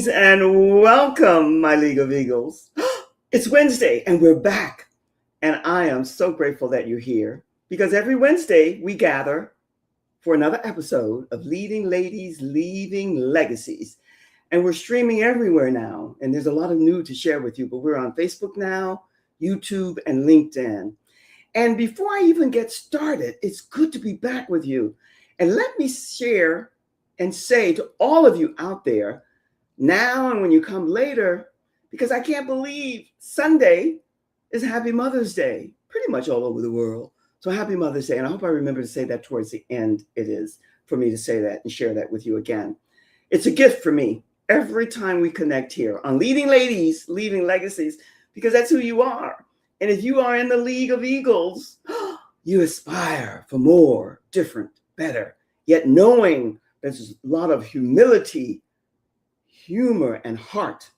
Greetings and welcome, my League of Eagles. It's Wednesday and we're back. And I am so grateful that you're here because every Wednesday we gather for another episode of Leading Ladies Leaving Legacies. And we're streaming everywhere now. And there's a lot of new to share with you, but we're on Facebook now, YouTube, and LinkedIn. And before I even get started, it's good to be back with you. And let me share and say to all of you out there, now and when you come later, because I can't believe Sunday is Happy Mother's Day, pretty much all over the world. So Happy Mother's Day. And I hope I remember to say that towards the end. It is for me to say that and share that with you again. It's a gift for me every time we connect here on Leading Ladies Leaving Legacies, because that's who you are. And if you are in the League of Eagles, you aspire for more, different, better, yet knowing there's a lot of humility, humor, and heart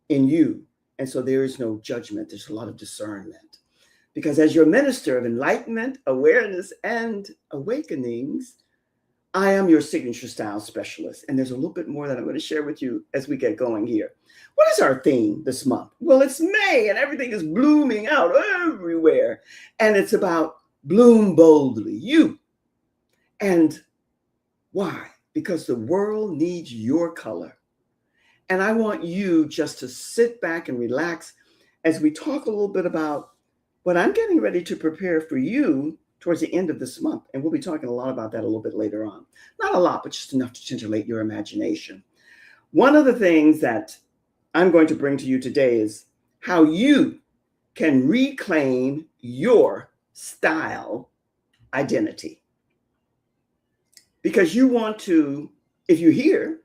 in you. And so there is no judgment. There's a lot of discernment. Because as your minister of enlightenment, awareness, and awakenings, I am your signature style specialist. And there's a little bit more that I'm going to share with you as we get going here. What is our theme this month? Well, it's May and everything is blooming out everywhere. And it's about bloom boldly, you. And why? Because the world needs your color. And I want you just to sit back and relax as we talk a little bit about what I'm getting ready to prepare for you towards the end of this month. And we'll be talking a lot about that a little bit later on. Not a lot, but just enough to stimulate your imagination. One of the things that I'm going to bring to you today is how you can reclaim your style identity. Because you want to, if you're here,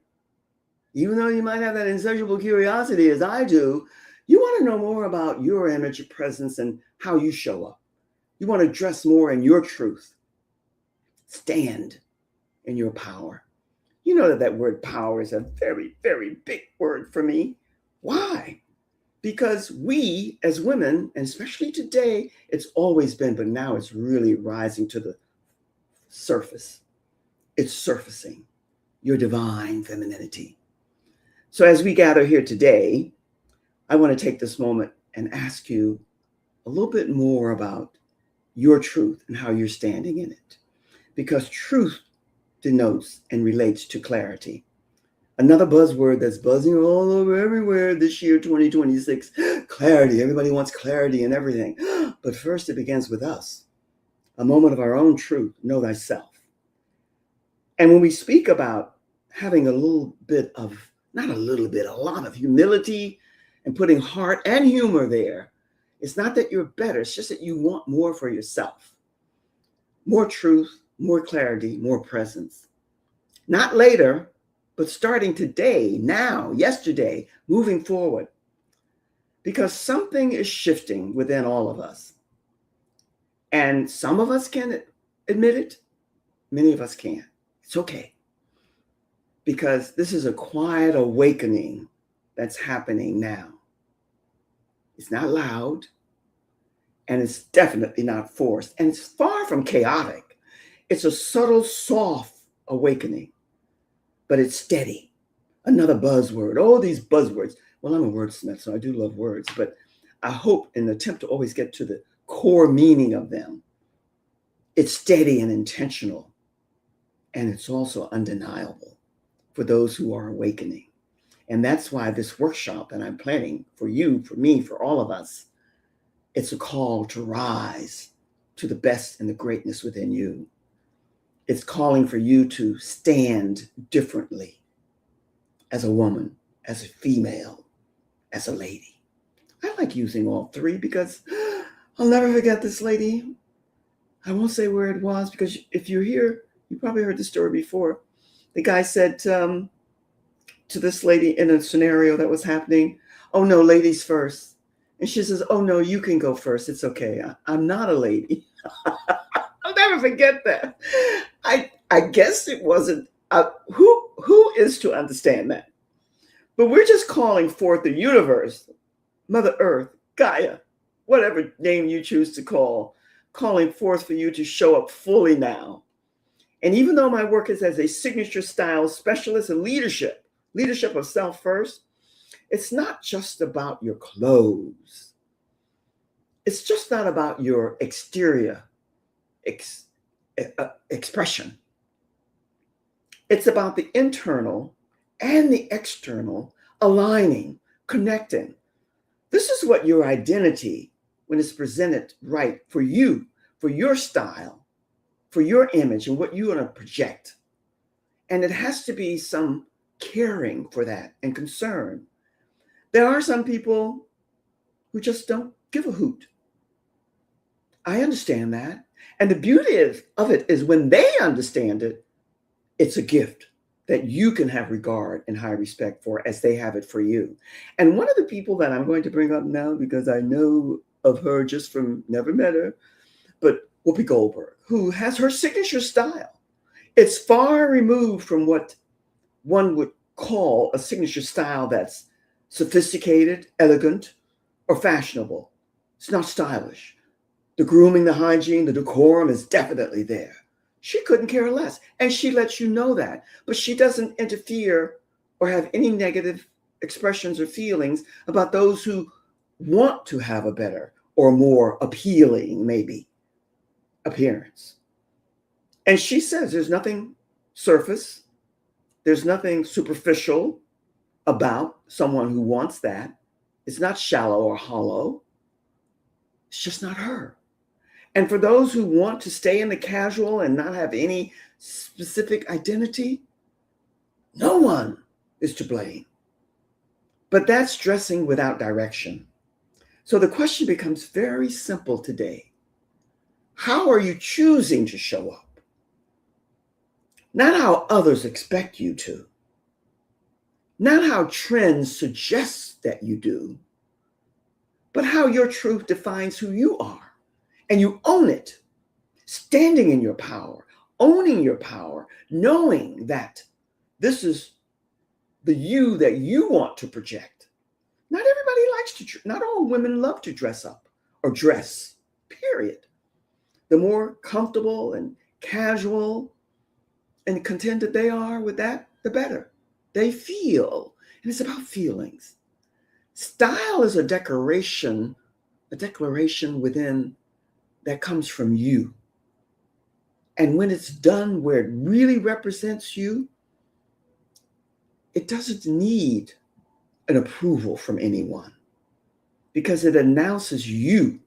even though you might have that insatiable curiosity as I do, you want to know more about your image, your presence, and how you show up. You want to dress more in your truth. Stand in your power. You know that word power is a very, very big word for me. Why? Because we as women, and especially today, it's always been, but now it's really rising to the surface. It's surfacing your divine femininity. So as we gather here today, I want to take this moment and ask you a little bit more about your truth and how you're standing in it. Because truth denotes and relates to clarity. Another buzzword that's buzzing all over everywhere this year, 2026, clarity. Everybody wants clarity in everything. But first it begins with us. A moment of our own truth, know thyself. And when we speak about having a little bit of, not a little bit, a lot of humility and putting heart and humor there, it's not that you're better. It's just that you want more for yourself. More truth, more clarity, more presence. Not later, but starting today, now, yesterday, moving forward. Because something is shifting within all of us. And some of us can admit it. Many of us can't. It's okay. Because this is a quiet awakening that's happening now. It's not loud, and it's definitely not forced, and it's far from chaotic. It's a subtle, soft awakening, but it's steady. Another buzzword. Oh, these buzzwords. Well, I'm a wordsmith, so I do love words, but I hope in an attempt to always get to the core meaning of them. It's steady and intentional, and it's also undeniable for those who are awakening. And that's why this workshop that I'm planning for you, for me, for all of us, it's a call to rise to the best and the greatness within you. It's calling for you to stand differently as a woman, as a female, as a lady. I like using all three because I'll never forget this lady. I won't say where it was because if you're here, you probably heard the story before. The guy said to this lady in a scenario that was happening, "Oh no, ladies first." And she says, "Oh no, you can go first. It's okay. I'm not a lady." I'll never forget that. I guess it wasn't, who is to understand that? But we're just calling forth the universe, Mother Earth, Gaia, whatever name you choose to call, calling forth for you to show up fully now. And even though my work is as a signature style specialist in leadership of self first, It's not just about your clothes. It's just not about your exterior expression. It's about the internal and the external aligning, connecting. This is what your identity, when it's presented right for you, for your style, for your image, and what you want to project. And it has to be some caring for that and concern. There are some people who just don't give a hoot. I understand that. And the beauty of it is when they understand it, it's a gift that you can have regard and high respect for as they have it for you. And one of the people that I'm going to bring up now, because I know of her just from never met her, but Whoopi Goldberg, who has her signature style. It's far removed from what one would call a signature style that's sophisticated, elegant, or fashionable. It's not stylish. The grooming, the hygiene, the decorum is definitely there. She couldn't care less. And she lets you know that. But she doesn't interfere or have any negative expressions or feelings about those who want to have a better or more appealing, maybe, appearance. And she says there's nothing surface, there's nothing superficial about someone who wants that. It's not shallow or hollow. It's just not her. And for those who want to stay in the casual and not have any specific identity, no one is to blame. But that's dressing without direction. So the question becomes very simple today. How are you choosing to show up? Not how others expect you to. Not how trends suggest that you do, but how your truth defines who you are. And you own it, standing in your power, owning your power, knowing that this is the you that you want to project. Not everybody likes to, not all women love to dress up or dress, period. The more comfortable and casual and contented they are with that, the better. They feel, and it's about feelings. Style is a declaration within that comes from you. And when it's done where it really represents you, it doesn't need an approval from anyone because it announces you,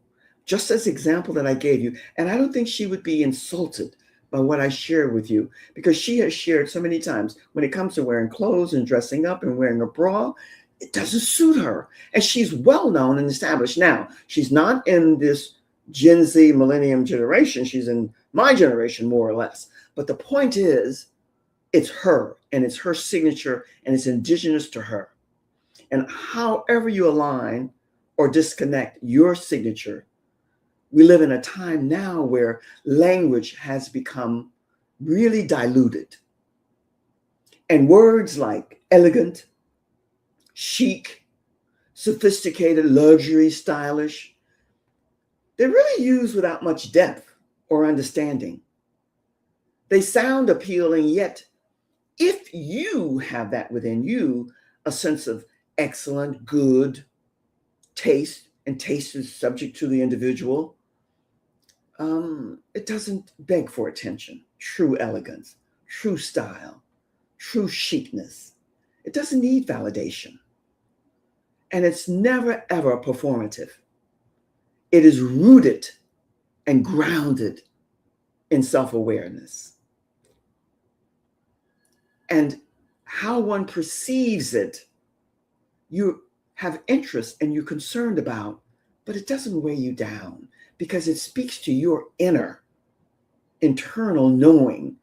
just as the example that I gave you. And I don't think she would be insulted by what I shared with you because she has shared so many times when it comes to wearing clothes and dressing up and wearing a bra, it doesn't suit her. And she's well known and established. Now, she's not in this Gen Z millennium generation. She's in my generation, more or less. But the point is, it's her and it's her signature and it's indigenous to her. And however you align or disconnect your signature, we live in a time now where language has become really diluted. And words like elegant, chic, sophisticated, luxury, stylish, they're really used without much depth or understanding. They sound appealing, yet if you have that within you, a sense of excellent, good taste, and taste is subject to the individual, it doesn't beg for attention. True elegance, true style, true chicness. It doesn't need validation. And it's never, ever performative. It is rooted and grounded in self-awareness. And how one perceives it, you have interest and you're concerned about, but it doesn't weigh you down because it speaks to your internal knowing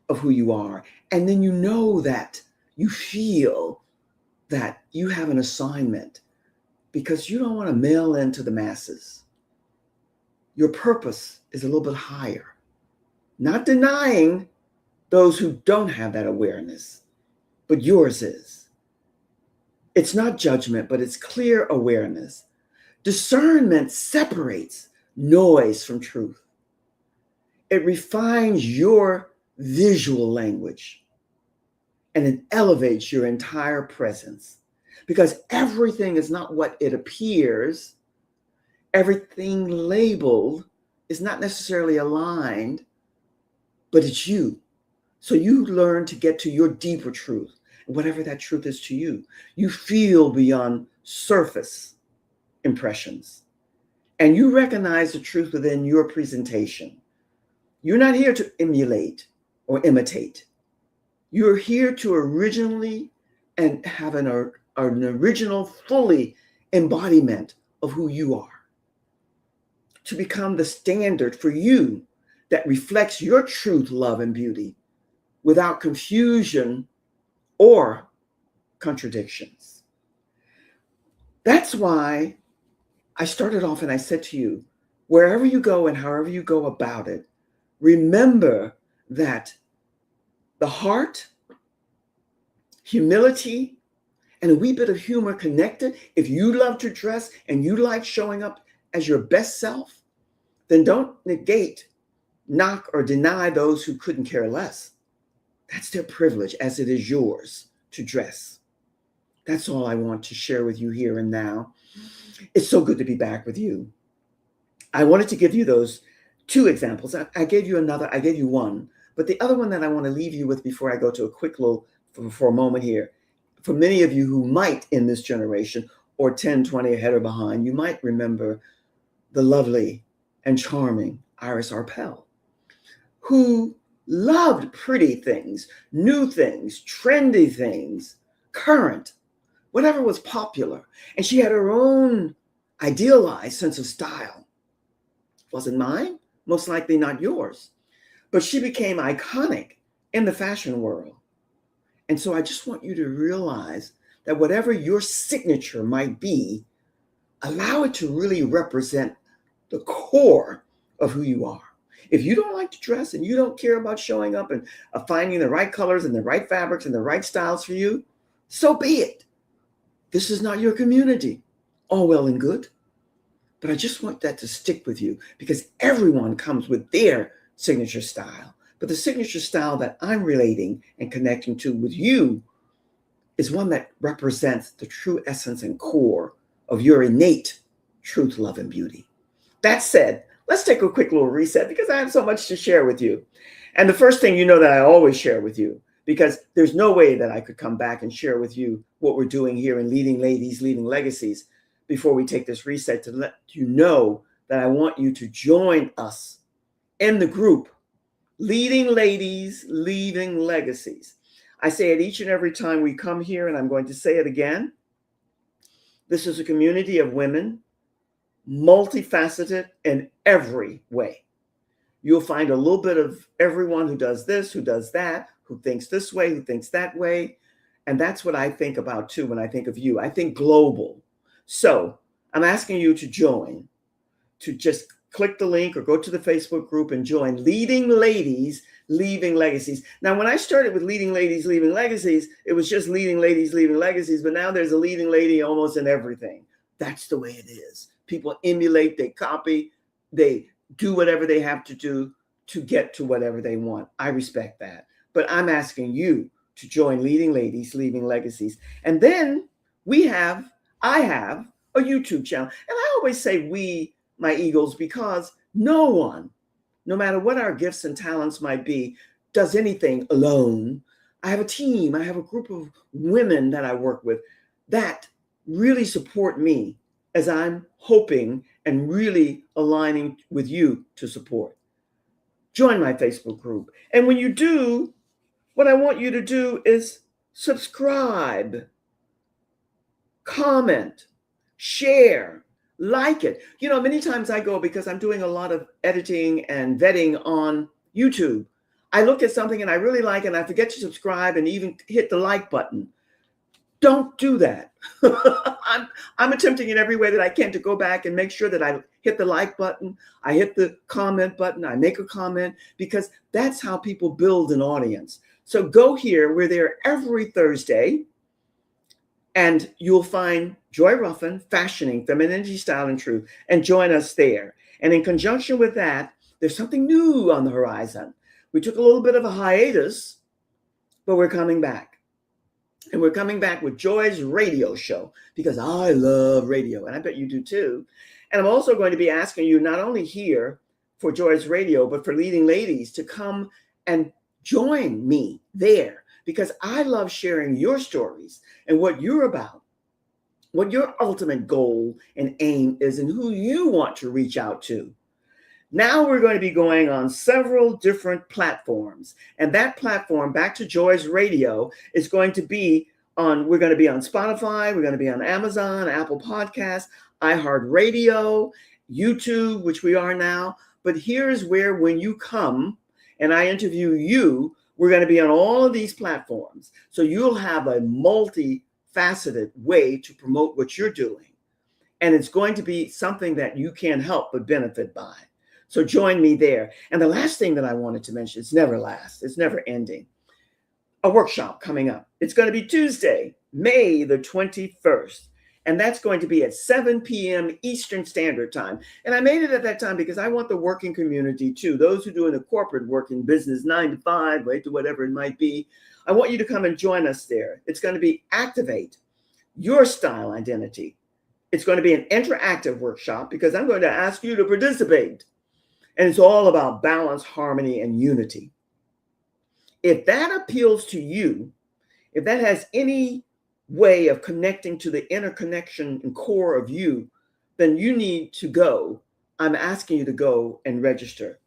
of who you are. And then you know that you feel that you have an assignment because you don't want to mail into the masses. Your purpose is a little bit higher, not denying those who don't have that awareness, but yours is. It's not judgment, but it's clear awareness. Discernment separates noise from truth. It refines your visual language and it elevates your entire presence. because everything is not what it appears. Everything labeled is not necessarily aligned, but it's you. So you learn to get to your deeper truth, whatever that truth is to you. You feel beyond surface impressions, and you recognize the truth within your presentation. You're not here to emulate or imitate. You're here to originally and have an original, fully embodiment of who you are, to become the standard for you that reflects your truth, love, and beauty without confusion or contradictions. That's why I started off and I said to you, wherever you go and however you go about it, remember that the heart, humility, and a wee bit of humor connected. If you love to dress and you like showing up as your best self, then don't negate, knock, or deny those who couldn't care less. That's their privilege, as it is yours to dress. That's all I want to share with you here and now. It's so good to be back with you. I wanted to give you those two examples. I gave you another, I gave you one, but the other one that I want to leave you with before I go to a quick little, for a moment here, for many of you who might in this generation, or 10, 20 ahead or behind, you might remember the lovely and charming Iris Arpel, who loved pretty things, new things, trendy things, current, whatever was popular. And she had her own idealized sense of style. Wasn't mine, most likely not yours. But she became iconic in the fashion world. And so I just want you to realize that whatever your signature might be, allow it to really represent the core of who you are. If you don't like to dress and you don't care about showing up and finding the right colors and the right fabrics and the right styles for you, so be it. This is not your community. All well and good. But I just want that to stick with you, because everyone comes with their signature style. But the signature style that I'm relating and connecting to with you is one that represents the true essence and core of your innate truth, love, and beauty. That said, let's take a quick little reset, because I have so much to share with you. And the first thing, you know, that I always share with you, because there's no way that I could come back and share with you what we're doing here in Leading Ladies Leaving Legacies before we take this reset, to let you know that I want you to join us in the group Leading Ladies Leaving Legacies. I say it each and every time we come here, and I'm going to say it again. This is a community of women, multifaceted in every way. You'll find a little bit of everyone who does this, who does that, who thinks this way, who thinks that way. And that's what I think about too when I think of you. I think global. So I'm asking you to join, to just click the link or go to the Facebook group and join Leading Ladies Leaving Legacies. Now, when I started with Leading Ladies Leaving Legacies, it was just Leading Ladies Leaving Legacies, but now there's a leading lady almost in everything. That's the way it is. People emulate, they copy, they do whatever they have to do to get to whatever they want. I respect that. But I'm asking you to join Leading Ladies Leaving Legacies. And then I have a YouTube channel. And I always say we, my Eagles, because no one, no matter what our gifts and talents might be, does anything alone. I have a team. I have a group of women that I work with that really support me as I'm hoping and really aligning with you to support. Join my Facebook group. And when you do, what I want you to do is subscribe, comment, share, like it. You know, many times I go, because I'm doing a lot of editing and vetting on YouTube, I look at something and I really like it and I forget to subscribe and even hit the like button. Don't do that. I'm attempting in every way that I can to go back and make sure that I hit the like button, I hit the comment button, I make a comment, because that's how people build an audience. So go here. We're there every Thursday, and you'll find Joy Ruffin, Fashioning Femininity, Style, and Truth, and join us there. And in conjunction with that, there's something new on the horizon. We took a little bit of a hiatus, but we're coming back. And we're coming back with Joy's radio show because I love radio, and I bet you do too. And I'm also going to be asking you not only here for Joy's radio, but for Leading Ladies to come and join me there because I love sharing your stories and what you're about, what your ultimate goal and aim is, and who you want to reach out to. Now we're going to be going on several different platforms. And that platform, Back to Joy's Radio, is going to be we're going to be on Spotify, we're going to be on Amazon, Apple Podcasts, iHeartRadio, YouTube, which we are now. But here's where when you come and I interview you, we're going to be on all of these platforms. So you'll have a multifaceted way to promote what you're doing. And it's going to be something that you can't help but benefit by. So join me there. And the last thing that I wanted to mention, it's never last, it's never ending. A workshop coming up. It's going to be Tuesday, May the 21st. And that's going to be at 7 p.m. Eastern Standard Time. And I made it at that time because I want the working community too. Those who do in the corporate working business, 9 to 5, right, to whatever it might be. I want you to come and join us there. It's going to be Activate Your Style Identity. It's going to be an interactive workshop because I'm going to ask you to participate. And it's all about balance, harmony, and unity. If that appeals to you, if that has any way of connecting to the interconnection and core of you, then you need to go. I'm asking you to go and register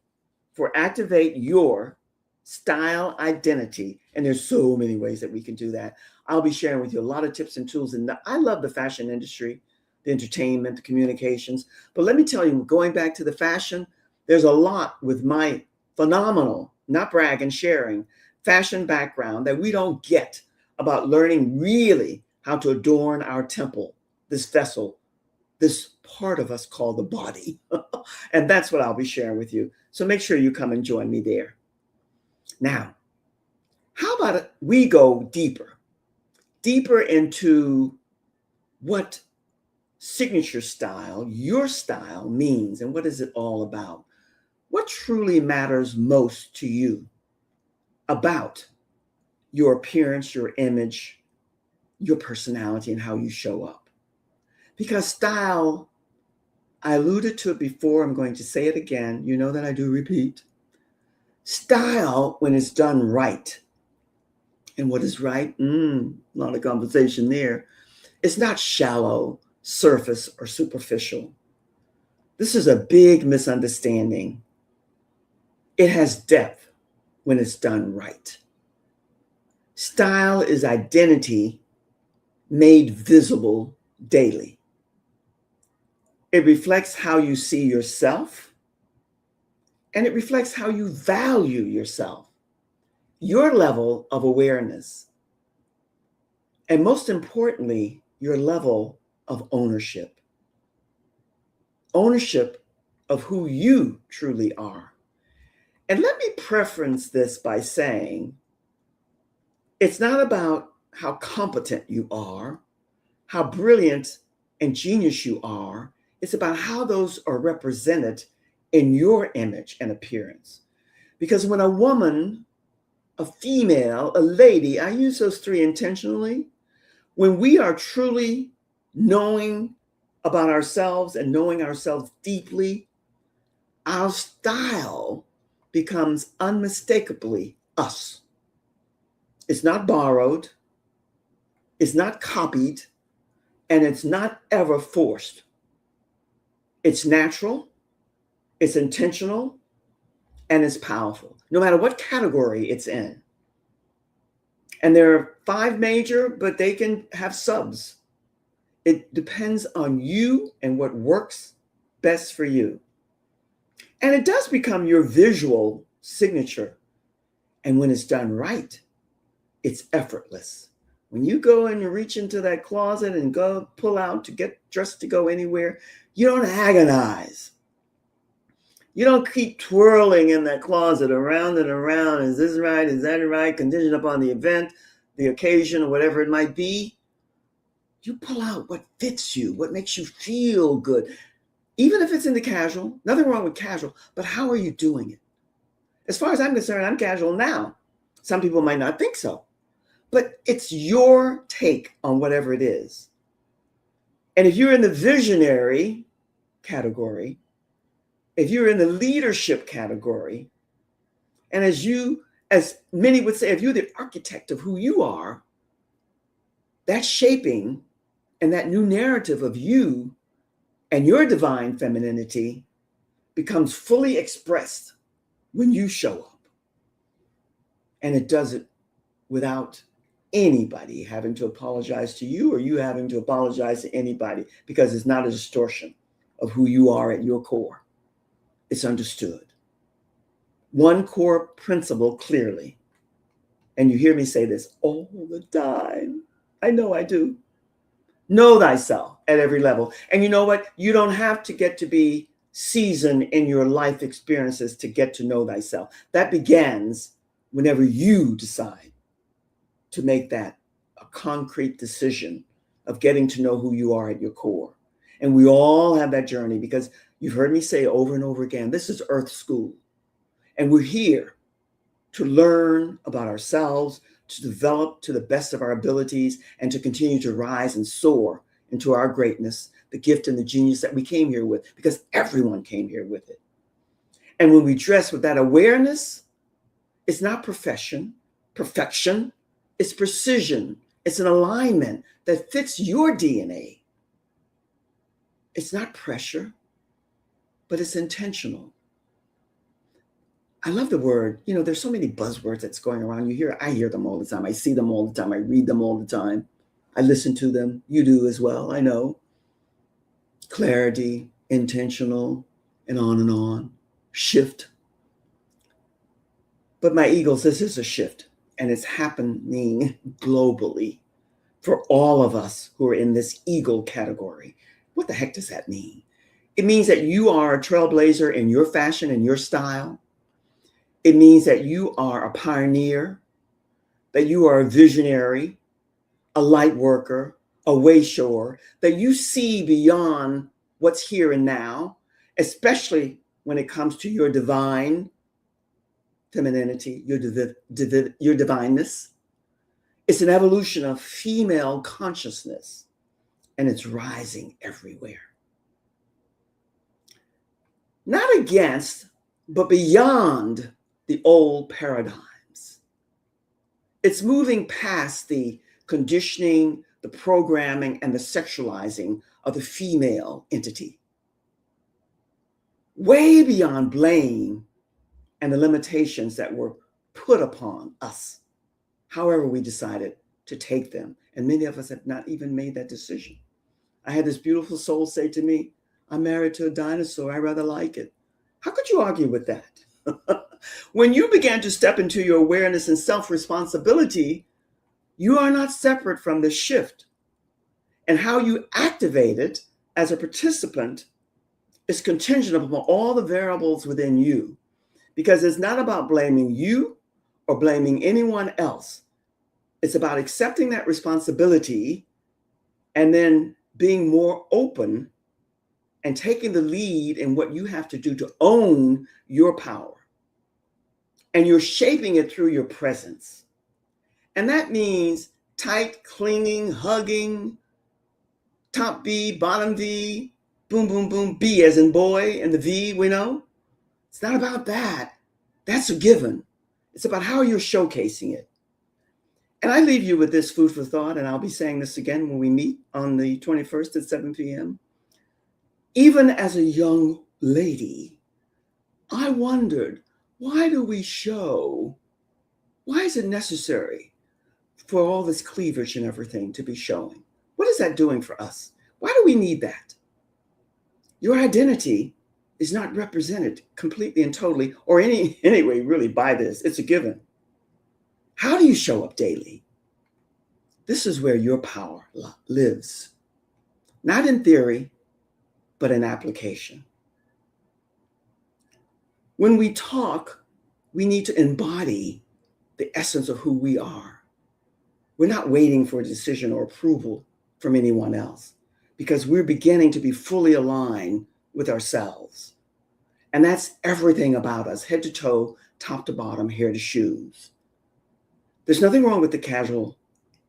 for Activate Your Style Identity. And there's so many ways that we can do that. I'll be sharing with you a lot of tips and tools. And I love the fashion industry, the entertainment, the communications. But let me tell you, going back to the fashion, there's a lot with my phenomenal, not bragging, sharing, fashion background that we don't get about learning really how to adorn our temple, this vessel, this part of us called the body. And that's what I'll be sharing with you. So make sure you come and join me there. Now, how about we go deeper into what signature style, your style means, and what is it all about? What truly matters most to you about your appearance, your image, your personality, and how you show up? Because style, I alluded to it before, I'm going to say it again. You know that I do repeat. Style, when it's done right, and what is right? A lot of conversation there. It's not shallow, surface, or superficial. This is a big misunderstanding. It has depth when it's done right. Style is identity made visible daily. It reflects how you see yourself, and it reflects how you value yourself, your level of awareness, and most importantly, your level of ownership. Ownership of who you truly are. And let me preference this by saying, it's not about how competent you are, how brilliant and genius you are. It's about how those are represented in your image and appearance. Because when a woman, a female, a lady, I use those three intentionally, when we are truly knowing about ourselves and knowing ourselves deeply, our style becomes unmistakably us. It's not borrowed, it's not copied, and it's not ever forced. It's natural, it's intentional, and it's powerful, no matter what category it's in. And there are 5 major, but they can have subs. It depends on you and what works best for you. And it does become your visual signature. And when it's done right, it's effortless. When you go and reach into that closet and go pull out to get dressed to go anywhere, you don't agonize. You don't keep twirling in that closet around and around. Is this right? Is that right? Conditioned upon the event, the occasion, or whatever it might be. You pull out what fits you, what makes you feel good. Even if it's in the casual, nothing wrong with casual, but how are you doing it? As far as I'm concerned, I'm casual now. Some people might not think so. but it's your take on whatever it is. And if you're in the visionary category, if you're in the leadership category, and as many would say, if you're the architect of who you are, that shaping and that new narrative of you and your divine femininity becomes fully expressed when you show up. And it does it without anybody having to apologize to you or you having to apologize to anybody, because it's not a distortion of who you are at your core. It's understood. One core principle clearly, and you hear me say this all the time. I know I do. Know thyself at every level. And you know what? You don't have to get to be seasoned in your life experiences to get to know thyself. That begins whenever you decide to make that a concrete decision of getting to know who you are at your core. And we all have that journey, because you've heard me say over and over again, this is Earth School. And we're here to learn about ourselves, to develop to the best of our abilities, and to continue to rise and soar into our greatness, the gift and the genius that we came here with, because everyone came here with it. And when we dress with that awareness, it's not perfection, it's precision. It's an alignment that fits your DNA. It's not pressure, but it's intentional. I love the word, there's so many buzzwords that's going around. I hear them all the time. I see them all the time. I read them all the time. I listen to them. You do as well, I know. Clarity, intentional, and on. Shift. But my eagles, this is a shift, and it's happening globally for all of us who are in this eagle category. What the heck does that mean? It means that you are a trailblazer in your fashion and your style. It means that you are a pioneer, that you are a visionary, a light worker, a wayshower, that you see beyond what's here and now, especially when it comes to your divine femininity, your divineness. It's an evolution of female consciousness, and it's rising everywhere. Not against, but beyond the old paradigms. It's moving past the conditioning, the programming, and the sexualizing of the female entity. Way beyond blame and the limitations that were put upon us, however we decided to take them. And many of us have not even made that decision. I had this beautiful soul say to me, I'm married to a dinosaur. I rather like it. How could you argue with that? When you began to step into your awareness and self-responsibility, you are not separate from the shift. And how you activate it as a participant is contingent upon all the variables within you. Because it's not about blaming you or blaming anyone else. It's about accepting that responsibility and then being more open and taking the lead in what you have to do to own your power. And you're shaping it through your presence. And that means tight, clinging, hugging, top V, bottom V, boom, boom, boom, B as in boy, and the V, we know. It's not about that. That's a given. It's about how you're showcasing it. And I leave you with this food for thought, and I'll be saying this again when we meet on the 21st at 7 p.m. Even as a young lady, I wondered, why do we show? Why is it necessary for all this cleavage and everything to be showing? What is that doing for us? Why do we need that? Your identity is not represented completely and totally, or anyway, really by this. It's a given. How do you show up daily? This is where your power lives. Not in theory, but in application. When we talk, we need to embody the essence of who we are. We're not waiting for a decision or approval from anyone else, because we're beginning to be fully aligned with ourselves. And that's everything about us, head to toe, top to bottom, hair to shoes. There's nothing wrong with the casual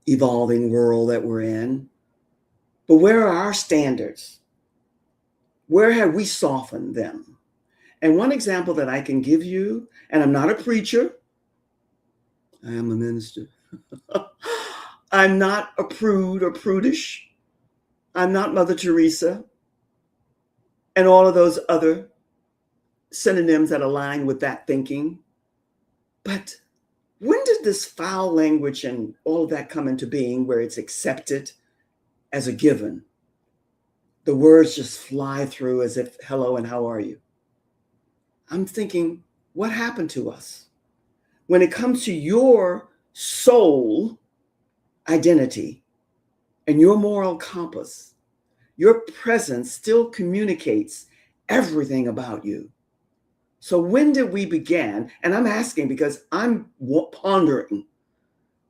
evolving world that we're in. But where are our standards? Where have we softened them? And one example that I can give you, and I'm not a preacher, I am a minister. I'm not a prude or prudish. I'm not Mother Teresa and all of those other synonyms that align with that thinking. But when did this foul language and all of that come into being where it's accepted as a given? The words just fly through as if, hello and how are you? I'm thinking, what happened to us? When it comes to your soul identity and your moral compass, your presence still communicates everything about you. So when did we begin? And I'm asking because I'm pondering,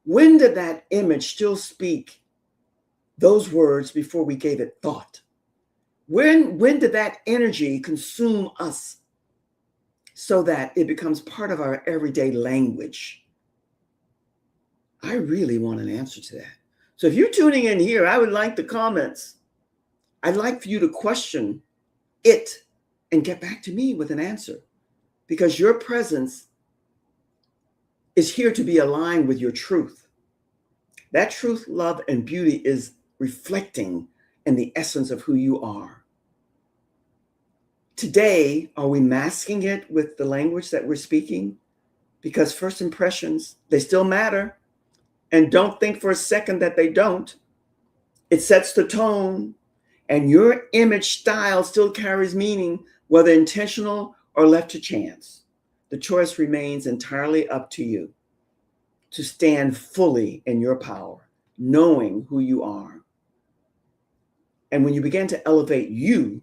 when did that image still speak those words before we gave it thought? When did that energy consume us so that it becomes part of our everyday language? I really want an answer to that. So if you're tuning in here, I would like the comments. I'd like for you to question it and get back to me with an answer, because your presence is here to be aligned with your truth. That truth, love, and beauty is reflecting in the essence of who you are. Today, are we masking it with the language that we're speaking? Because first impressions, they still matter. And don't think for a second that they don't. It sets the tone, and your image style still carries meaning, whether intentional or left to chance. The choice remains entirely up to you to stand fully in your power, knowing who you are. And when you begin to elevate you,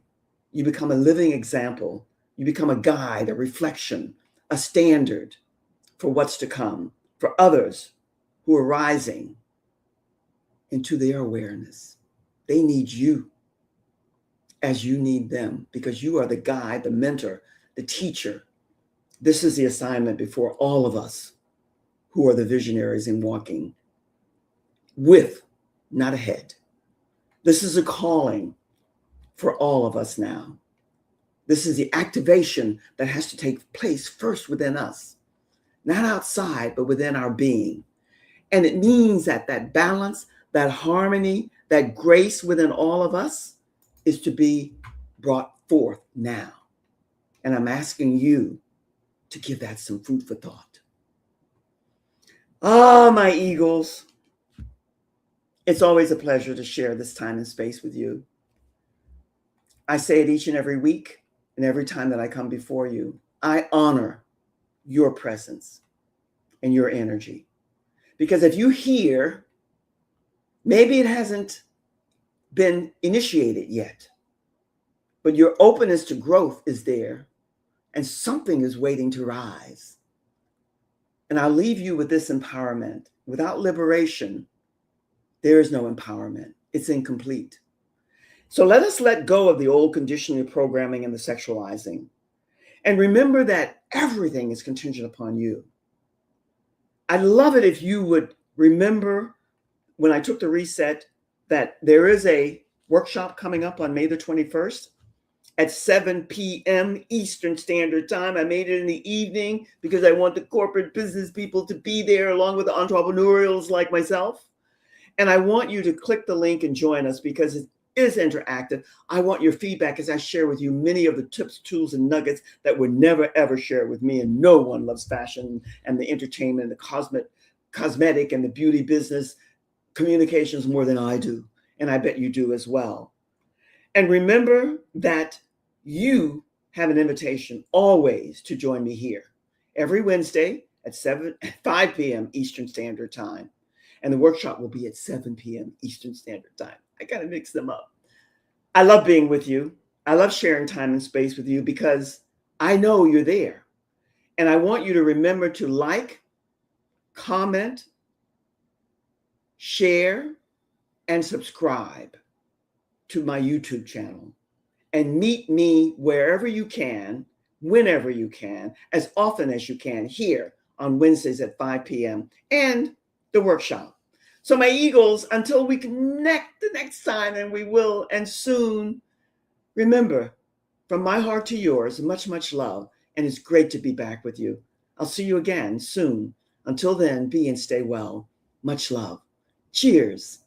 you become a living example. You become a guide, a reflection, a standard for what's to come, for others who are rising into their awareness. They need you as you need them, because you are the guide, the mentor, the teacher. This is the assignment before all of us who are the visionaries in walking with, not ahead. This is a calling for all of us now. This is the activation that has to take place first within us, not outside, but within our being. And it means that that balance, that harmony, that grace within all of us is to be brought forth now. And I'm asking you to give that some food for thought. Ah, my eagles, it's always a pleasure to share this time and space with you. I say it each and every week, and every time that I come before you, I honor your presence and your energy. Because if you hear, maybe it hasn't been initiated yet, but your openness to growth is there, and something is waiting to rise. And I'll leave you with this empowerment. Without liberation, there is no empowerment. It's incomplete. So let us let go of the old conditioning, programming, and the sexualizing. And remember that everything is contingent upon you. I'd love it if you would remember when I took the reset that there is a workshop coming up on May the 21st at 7 p.m. Eastern Standard Time. I made it in the evening because I want the corporate business people to be there along with the entrepreneurials like myself. And I want you to click the link and join us because it is interactive. I want your feedback as I share with you many of the tips, tools, and nuggets that were never, ever shared with me. And no one loves fashion and the entertainment, and the cosmetic and the beauty business communications more than I do. And I bet you do as well. And remember that you have an invitation always to join me here every Wednesday at 5 p.m. Eastern Standard Time. And the workshop will be at 7 p.m. Eastern Standard Time. I got to mix them up. I love being with you. I love sharing time and space with you because I know you're there. And I want you to remember to like, comment, share, and subscribe to my YouTube channel. And meet me wherever you can, whenever you can, as often as you can here on Wednesdays at 5 p.m. and the workshop. So my Eagles, until we connect the next time, and we will, and soon, remember, from my heart to yours, much, much love. And it's great to be back with you. I'll see you again soon. Until then, be and stay well. Much love. Cheers.